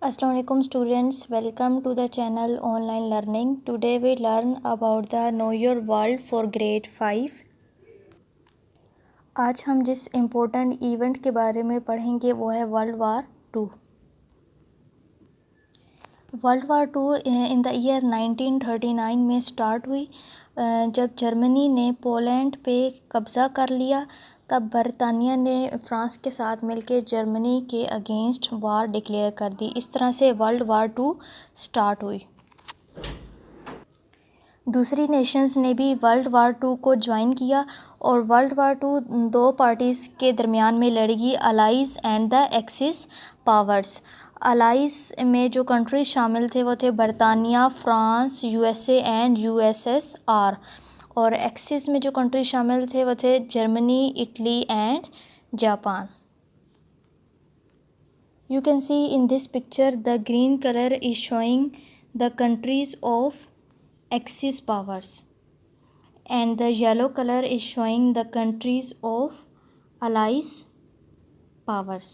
Assalamu alaikum students, welcome to the channel Online Learning. Today we learn about the Know Your World for Grade 5. آج ہم جس important event کے بارے میں پڑھیں گے وہ ہے ورلڈ وار 2. ورلڈ وار 2 ان دا ایئر 1939 میں سٹارٹ ہوئی. جب جرمنی نے پولینڈ پہ قبضہ کر لیا تب برطانیہ نے فرانس کے ساتھ مل کے جرمنی کے اگینسٹ وار ڈکلیئر کر دی. اس طرح سے ورلڈ وار 2 سٹارٹ ہوئی. دوسری نیشنز نے بھی ورلڈ وار 2 کو جوائن کیا اور ورلڈ وار 2 دو پارٹیز کے درمیان میں لڑے گی، allies and the axis powers. Allies میں جو کنٹریز شامل تھے وہ تھے برطانیہ، France, U S A and U S S R, اور ایکسس میں جو کنٹریز شامل تھے وہ تھے Germany, Italy and Japan. You can see in this picture the green color is showing the countries of Axis powers and the yellow color is showing the countries of Allies powers.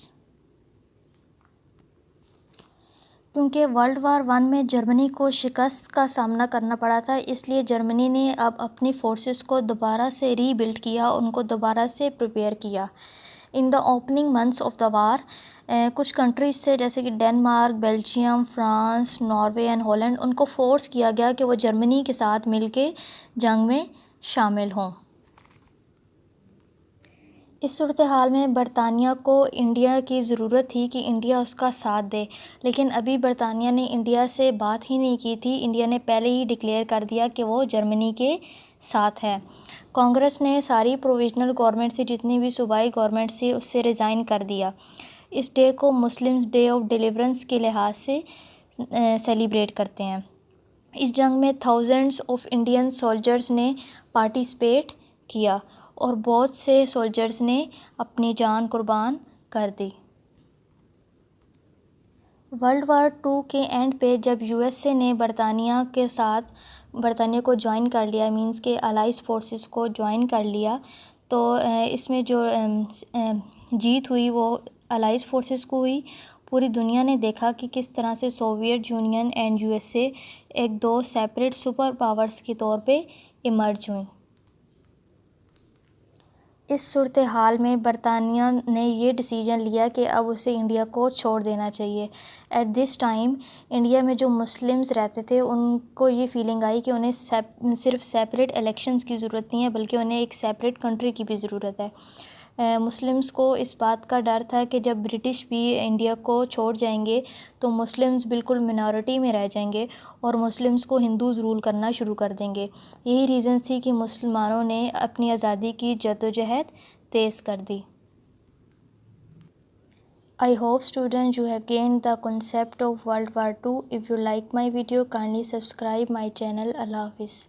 کیونکہ world war 1 میں جرمنی کو شکست کا سامنا کرنا پڑا تھا، اس لیے جرمنی نے اب اپنی فورسز کو دوبارہ سے ری بلڈ کیا، ان کو دوبارہ سے پریپیئر کیا. In the opening months of the war کچھ کنٹریز تھے جیسے کہ Denmark, Belgium, France, Norway and Holland, ان کو فورس کیا گیا کہ وہ جرمنی کے ساتھ مل کے جنگ میں شامل ہوں. اس صورتحال میں برطانیہ کو انڈیا کی ضرورت تھی کہ انڈیا اس کا ساتھ دے، لیکن ابھی برطانیہ نے انڈیا سے بات ہی نہیں کی تھی. انڈیا نے پہلے ہی ڈکلیئر کر دیا کہ وہ جرمنی کے ساتھ ہے. کانگریس نے ساری پروویژنل گورنمنٹ سے، جتنی بھی صوبائی گورنمنٹ سے، اس سے ریزائن کر دیا. اس ڈے کو مسلمز ڈے آف ڈیلیورنس کے لحاظ سے سیلیبریٹ کرتے ہیں. اس جنگ میں تھاؤزنڈس آف انڈین سولجرز نے پارٹیسپیٹ کیا اور بہت سے سولجرز نے اپنی جان قربان کر دی. ورلڈ وار 2 کے اینڈ پہ جب یو ایس اے نے برطانیہ کو جوائن کر لیا، مینس کہ الائز فورسز کو جوائن کر لیا، تو اس میں جو جیت ہوئی وہ الائز فورسز کو ہوئی. پوری دنیا نے دیکھا کہ کس طرح سے Soviet union and U S اے ایک دو سیپریٹ سپر پاورز کے طور پہ ایمرج ہوئیں. اس صورتحال میں برطانیہ نے یہ ڈیسیجن لیا کہ اب اسے انڈیا کو چھوڑ دینا چاہیے. ایٹ دس ٹائم انڈیا میں جو مسلمز رہتے تھے ان کو یہ فیلنگ آئی کہ انہیں صرف سیپریٹ الیکشنز کی ضرورت نہیں ہے بلکہ انہیں ایک سیپریٹ کنٹری کی بھی ضرورت ہے. مسلمز کو اس بات کا ڈر تھا کہ جب برٹش بھی انڈیا کو چھوڑ جائیں گے تو مسلمز بالکل منارٹی میں رہ جائیں گے اور مسلمز کو ہندوز رول کرنا شروع کر دیں گے. یہی ریزنز تھی کہ مسلمانوں نے اپنی آزادی کی جدوجہد تیز کر دی. I hope students you have gained the concept of World War II. If you like my video, kindly subscribe my channel. Allah Hafiz.